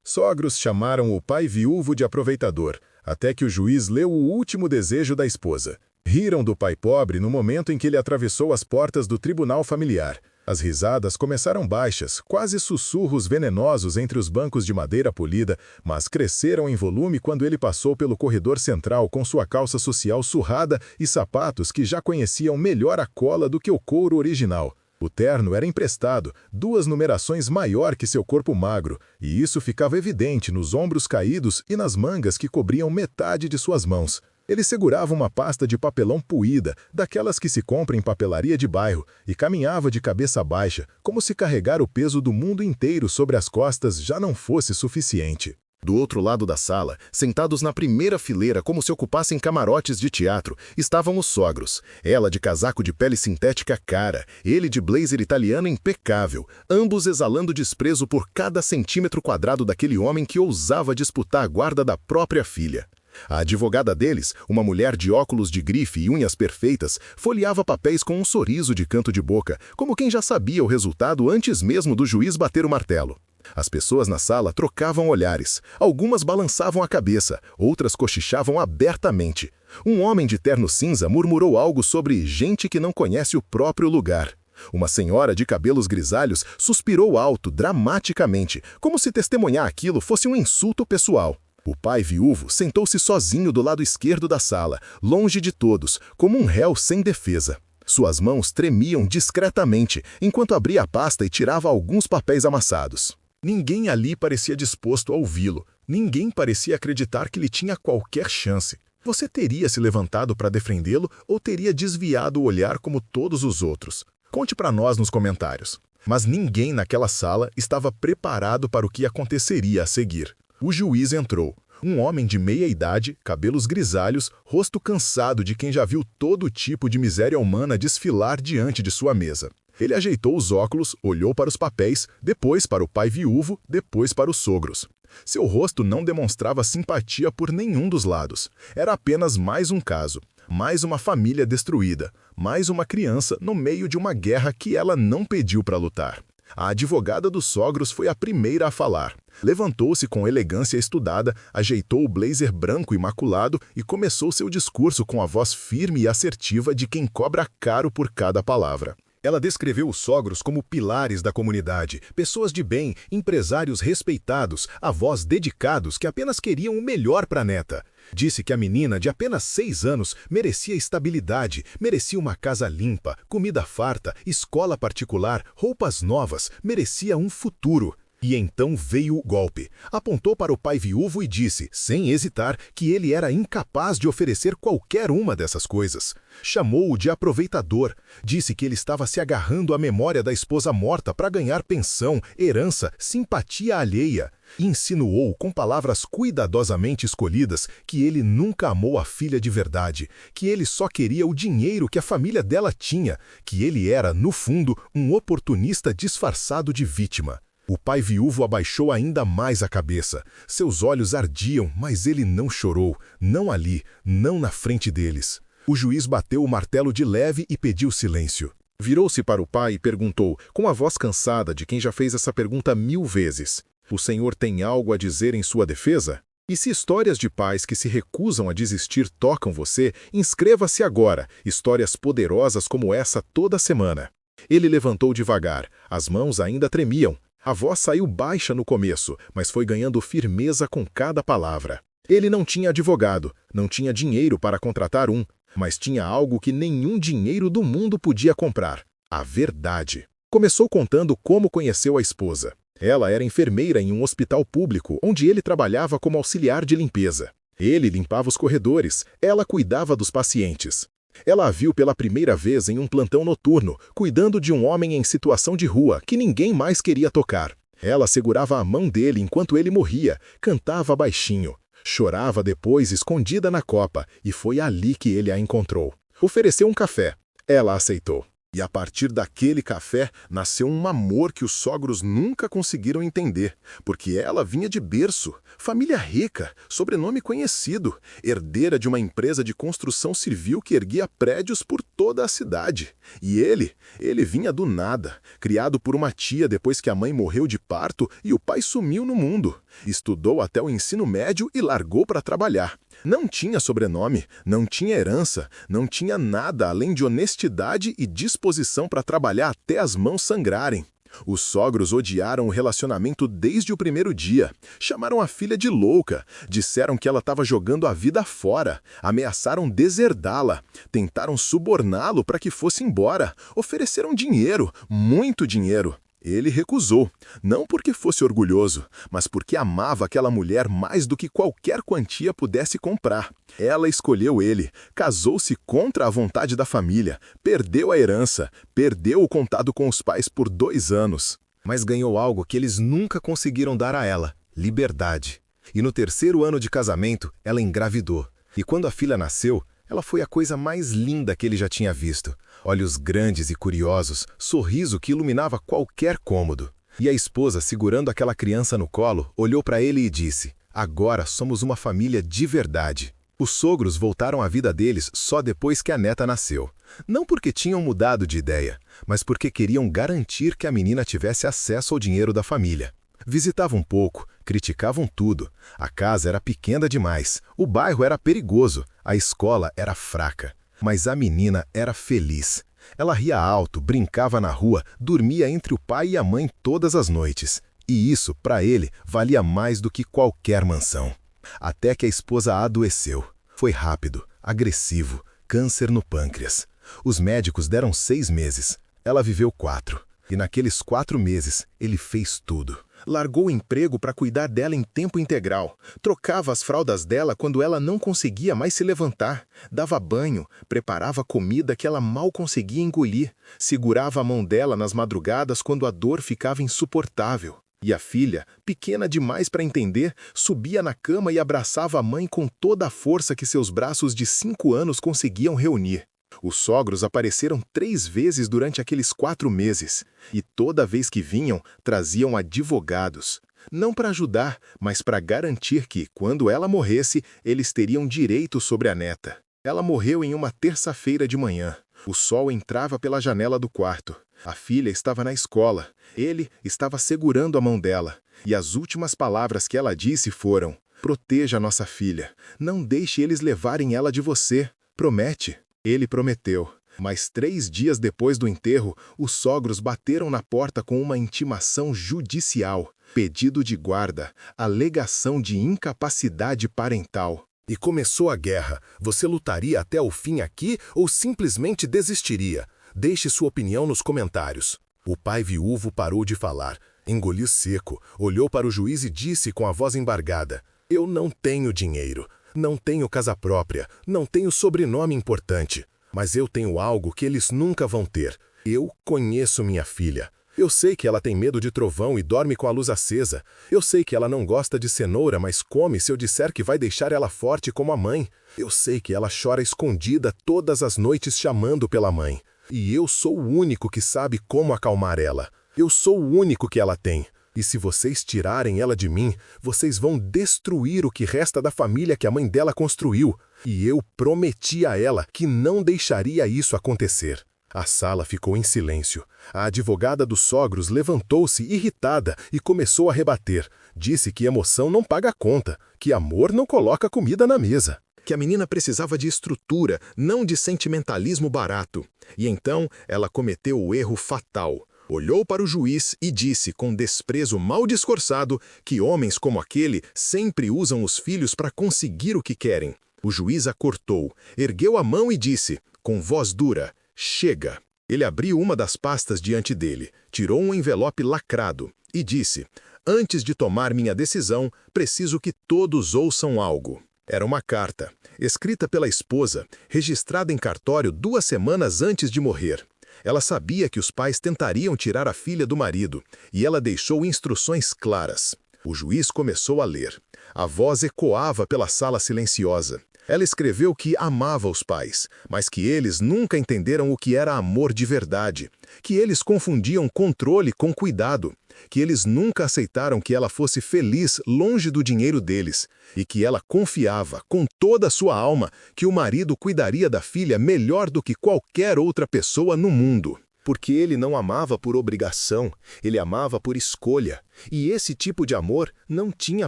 Sogros chamaram o pai viúvo de aproveitador, até que o juiz leu o último desejo da esposa. Riram do pai pobre no momento em que ele atravessou as portas do tribunal familiar. As risadas começaram baixas, quase sussurros venenosos entre os bancos de madeira polida, mas cresceram em volume quando ele passou pelo corredor central com sua calça social surrada e sapatos que já conheciam melhor a cola do que o couro original. O terno era emprestado, 2 numerações maior que seu corpo magro, e isso ficava evidente nos ombros caídos e nas mangas que cobriam metade de suas mãos. Ele segurava uma pasta de papelão puída, daquelas que se compra em papelaria de bairro, e caminhava de cabeça baixa, como se carregar o peso do mundo inteiro sobre as costas já não fosse suficiente. Do outro lado da sala, sentados na primeira fileira como se ocupassem camarotes de teatro, estavam os sogros. Ela de casaco de pele sintética cara, ele de blazer italiano impecável, ambos exalando desprezo por cada centímetro quadrado daquele homem que ousava disputar a guarda da própria filha. A advogada deles, uma mulher de óculos de grife e unhas perfeitas, folheava papéis com um sorriso de canto de boca, como quem já sabia o resultado antes mesmo do juiz bater o martelo. As pessoas na sala trocavam olhares. Algumas balançavam a cabeça, outras cochichavam abertamente. Um homem de terno cinza murmurou algo sobre gente que não conhece o próprio lugar. Uma senhora de cabelos grisalhos suspirou alto, dramaticamente, como se testemunhar aquilo fosse um insulto pessoal. O pai viúvo sentou-se sozinho do lado esquerdo da sala, longe de todos, como um réu sem defesa. Suas mãos tremiam discretamente, enquanto abria a pasta e tirava alguns papéis amassados. Ninguém ali parecia disposto a ouvi-lo. Ninguém parecia acreditar que ele tinha qualquer chance. Você teria se levantado para defendê-lo ou teria desviado o olhar como todos os outros? Conte para nós nos comentários. Mas ninguém naquela sala estava preparado para o que aconteceria a seguir. O juiz entrou. Um homem de meia idade, cabelos grisalhos, rosto cansado de quem já viu todo tipo de miséria humana desfilar diante de sua mesa. Ele ajeitou os óculos, olhou para os papéis, depois para o pai viúvo, depois para os sogros. Seu rosto não demonstrava simpatia por nenhum dos lados. Era apenas mais um caso, mais uma família destruída, mais uma criança no meio de uma guerra que ela não pediu para lutar. A advogada dos sogros foi a primeira a falar. Levantou-se com elegância estudada, ajeitou o blazer branco imaculado e começou seu discurso com a voz firme e assertiva de quem cobra caro por cada palavra. Ela descreveu os sogros como pilares da comunidade, pessoas de bem, empresários respeitados, avós dedicados que apenas queriam o melhor para a neta. Disse que a menina de apenas 6 anos merecia estabilidade, merecia uma casa limpa, comida farta, escola particular, roupas novas, merecia um futuro. E então veio o golpe. Apontou para o pai viúvo e disse, sem hesitar, que ele era incapaz de oferecer qualquer uma dessas coisas. Chamou-o de aproveitador. Disse que ele estava se agarrando à memória da esposa morta para ganhar pensão, herança, simpatia alheia. Insinuou, com palavras cuidadosamente escolhidas, que ele nunca amou a filha de verdade, que ele só queria o dinheiro que a família dela tinha, que ele era, no fundo, um oportunista disfarçado de vítima. O pai viúvo abaixou ainda mais a cabeça. Seus olhos ardiam, mas ele não chorou, não ali, não na frente deles. O juiz bateu o martelo de leve e pediu silêncio. Virou-se para o pai e perguntou, com a voz cansada de quem já fez essa pergunta 1000 vezes. O senhor tem algo a dizer em sua defesa? E se histórias de pais que se recusam a desistir tocam você, inscreva-se agora. Histórias poderosas como essa toda semana. Ele levantou devagar. As mãos ainda tremiam. A voz saiu baixa no começo, mas foi ganhando firmeza com cada palavra. Ele não tinha advogado, não tinha dinheiro para contratar um, mas tinha algo que nenhum dinheiro do mundo podia comprar: a verdade. Começou contando como conheceu a esposa. Ela era enfermeira em um hospital público, onde ele trabalhava como auxiliar de limpeza. Ele limpava os corredores, ela cuidava dos pacientes. Ela a viu pela primeira vez em um plantão noturno, cuidando de um homem em situação de rua que ninguém mais queria tocar. Ela segurava a mão dele enquanto ele morria, cantava baixinho. Chorava depois escondida na copa, e foi ali que ele a encontrou. Ofereceu um café. Ela aceitou. E a partir daquele café, nasceu um amor que os sogros nunca conseguiram entender, porque ela vinha de berço, família rica, sobrenome conhecido, herdeira de uma empresa de construção civil que erguia prédios por toda a cidade. E ele vinha do nada, criado por uma tia depois que a mãe morreu de parto e o pai sumiu no mundo. Estudou até o ensino médio e largou para trabalhar. Não tinha sobrenome, não tinha herança, não tinha nada além de honestidade e disposição para trabalhar até as mãos sangrarem. Os sogros odiaram o relacionamento desde o primeiro dia. Chamaram a filha de louca, disseram que ela estava jogando a vida fora, ameaçaram deserdá-la, tentaram suborná-lo para que fosse embora, ofereceram dinheiro, muito dinheiro. Ele recusou, não porque fosse orgulhoso, mas porque amava aquela mulher mais do que qualquer quantia pudesse comprar. Ela escolheu ele, casou-se contra a vontade da família, perdeu a herança, perdeu o contato com os pais por 2 anos. Mas ganhou algo que eles nunca conseguiram dar a ela: liberdade. E no 3º ano de casamento, ela engravidou. E quando a filha nasceu, ela foi a coisa mais linda que ele já tinha visto. Olhos grandes e curiosos, sorriso que iluminava qualquer cômodo. E a esposa, segurando aquela criança no colo, olhou para ele e disse: "Agora somos uma família de verdade." Os sogros voltaram à vida deles só depois que a neta nasceu. Não porque tinham mudado de ideia, mas porque queriam garantir que a menina tivesse acesso ao dinheiro da família. Visitavam pouco, criticavam tudo. A casa era pequena demais, o bairro era perigoso, a escola era fraca. Mas a menina era feliz. Ela ria alto, brincava na rua, dormia entre o pai e a mãe todas as noites. E isso, para ele, valia mais do que qualquer mansão. Até que a esposa adoeceu. Foi rápido, agressivo, câncer no pâncreas. Os médicos deram 6 meses. Ela viveu 4. E naqueles 4 meses, ele fez tudo. Largou o emprego para cuidar dela em tempo integral. Trocava as fraldas dela quando ela não conseguia mais se levantar. Dava banho, preparava comida que ela mal conseguia engolir. Segurava a mão dela nas madrugadas quando a dor ficava insuportável. E a filha, pequena demais para entender, subia na cama e abraçava a mãe com toda a força que seus braços de 5 anos conseguiam reunir. Os sogros apareceram 3 vezes durante aqueles 4 meses, e toda vez que vinham, traziam advogados. Não para ajudar, mas para garantir que, quando ela morresse, eles teriam direito sobre a neta. Ela morreu em uma terça-feira de manhã. O sol entrava pela janela do quarto. A filha estava na escola. Ele estava segurando a mão dela. E as últimas palavras que ela disse foram: "Proteja nossa filha. Não deixe eles levarem ela de você. Promete." Ele prometeu, mas 3 dias depois do enterro, os sogros bateram na porta com uma intimação judicial, pedido de guarda, alegação de incapacidade parental. E começou a guerra. Você lutaria até o fim aqui ou simplesmente desistiria? Deixe sua opinião nos comentários. O pai viúvo parou de falar, engoliu seco, olhou para o juiz e disse com a voz embargada: "Eu não tenho dinheiro. Não tenho casa própria, não tenho sobrenome importante, mas eu tenho algo que eles nunca vão ter. Eu conheço minha filha. Eu sei que ela tem medo de trovão e dorme com a luz acesa. Eu sei que ela não gosta de cenoura, mas come se eu disser que vai deixar ela forte como a mãe. Eu sei que ela chora escondida todas as noites chamando pela mãe. E eu sou o único que sabe como acalmar ela. Eu sou o único que ela tem. E se vocês tirarem ela de mim, vocês vão destruir o que resta da família que a mãe dela construiu. E eu prometi a ela que não deixaria isso acontecer." A sala ficou em silêncio. A advogada dos sogros levantou-se irritada e começou a rebater. Disse que emoção não paga conta, que amor não coloca comida na mesa, que a menina precisava de estrutura, não de sentimentalismo barato. E então ela cometeu o erro fatal. Olhou para o juiz e disse com desprezo mal disfarçado que homens como aquele sempre usam os filhos para conseguir o que querem. O juiz a cortou, ergueu a mão e disse, com voz dura: "Chega." Ele abriu uma das pastas diante dele, tirou um envelope lacrado e disse: "Antes de tomar minha decisão, preciso que todos ouçam algo." Era uma carta, escrita pela esposa, registrada em cartório 2 semanas antes de morrer. Ela sabia que os pais tentariam tirar a filha do marido, e ela deixou instruções claras. O juiz começou a ler. A voz ecoava pela sala silenciosa. Ela escreveu que amava os pais, mas que eles nunca entenderam o que era amor de verdade, que eles confundiam controle com cuidado, que eles nunca aceitaram que ela fosse feliz longe do dinheiro deles, e que ela confiava, com toda a sua alma, que o marido cuidaria da filha melhor do que qualquer outra pessoa no mundo. Porque ele não amava por obrigação, ele amava por escolha, e esse tipo de amor não tinha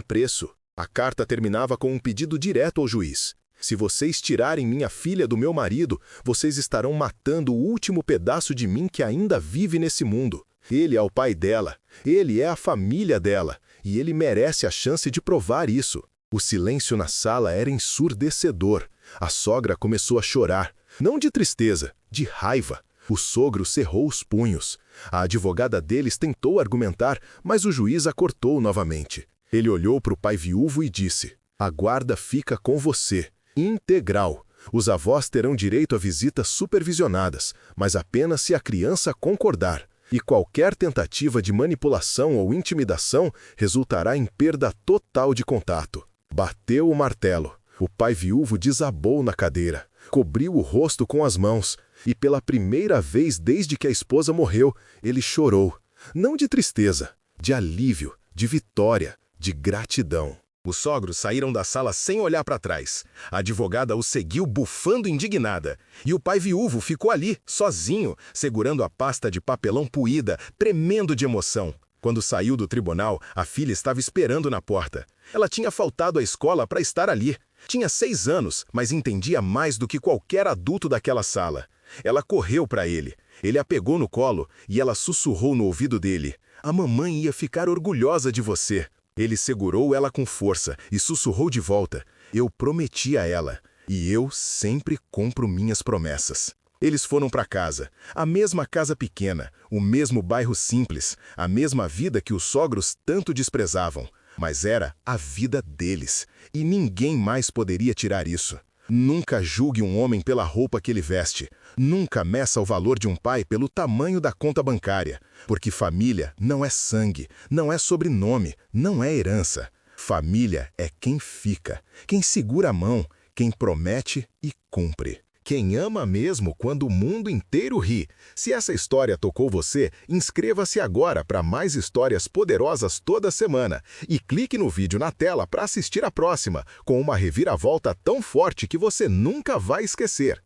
preço. A carta terminava com um pedido direto ao juiz. Se vocês tirarem minha filha do meu marido, vocês estarão matando o último pedaço de mim que ainda vive nesse mundo. Ele é o pai dela, ele é a família dela, e ele merece a chance de provar isso. O silêncio na sala era ensurdecedor. A sogra começou a chorar, não de tristeza, de raiva. O sogro cerrou os punhos. A advogada deles tentou argumentar, mas o juiz a cortou novamente. Ele olhou para o pai viúvo e disse: "A guarda fica com você. Integral. Os avós terão direito a visitas supervisionadas, mas apenas se a criança concordar. E qualquer tentativa de manipulação ou intimidação resultará em perda total de contato." Bateu o martelo. O pai viúvo desabou na cadeira, cobriu o rosto com as mãos, e pela primeira vez desde que a esposa morreu, ele chorou. Não de tristeza, de alívio, de vitória, de gratidão. Os sogros saíram da sala sem olhar para trás. A advogada o seguiu bufando indignada. E o pai viúvo ficou ali, sozinho, segurando a pasta de papelão puída, tremendo de emoção. Quando saiu do tribunal, a filha estava esperando na porta. Ela tinha faltado à escola para estar ali. Tinha 6 anos, mas entendia mais do que qualquer adulto daquela sala. Ela correu para ele. Ele a pegou no colo e ela sussurrou no ouvido dele: "A mamãe ia ficar orgulhosa de você." Ele segurou ela com força e sussurrou de volta: "Eu prometi a ela, e eu sempre cumpro minhas promessas." Eles foram para casa, a mesma casa pequena, o mesmo bairro simples, a mesma vida que os sogros tanto desprezavam. Mas era a vida deles, e ninguém mais poderia tirar isso. Nunca julgue um homem pela roupa que ele veste. Nunca meça o valor de um pai pelo tamanho da conta bancária. Porque família não é sangue, não é sobrenome, não é herança. Família é quem fica, quem segura a mão, quem promete e cumpre. Quem ama mesmo quando o mundo inteiro ri. Se essa história tocou você, inscreva-se agora para mais histórias poderosas toda semana. E clique no vídeo na tela para assistir a próxima, com uma reviravolta tão forte que você nunca vai esquecer.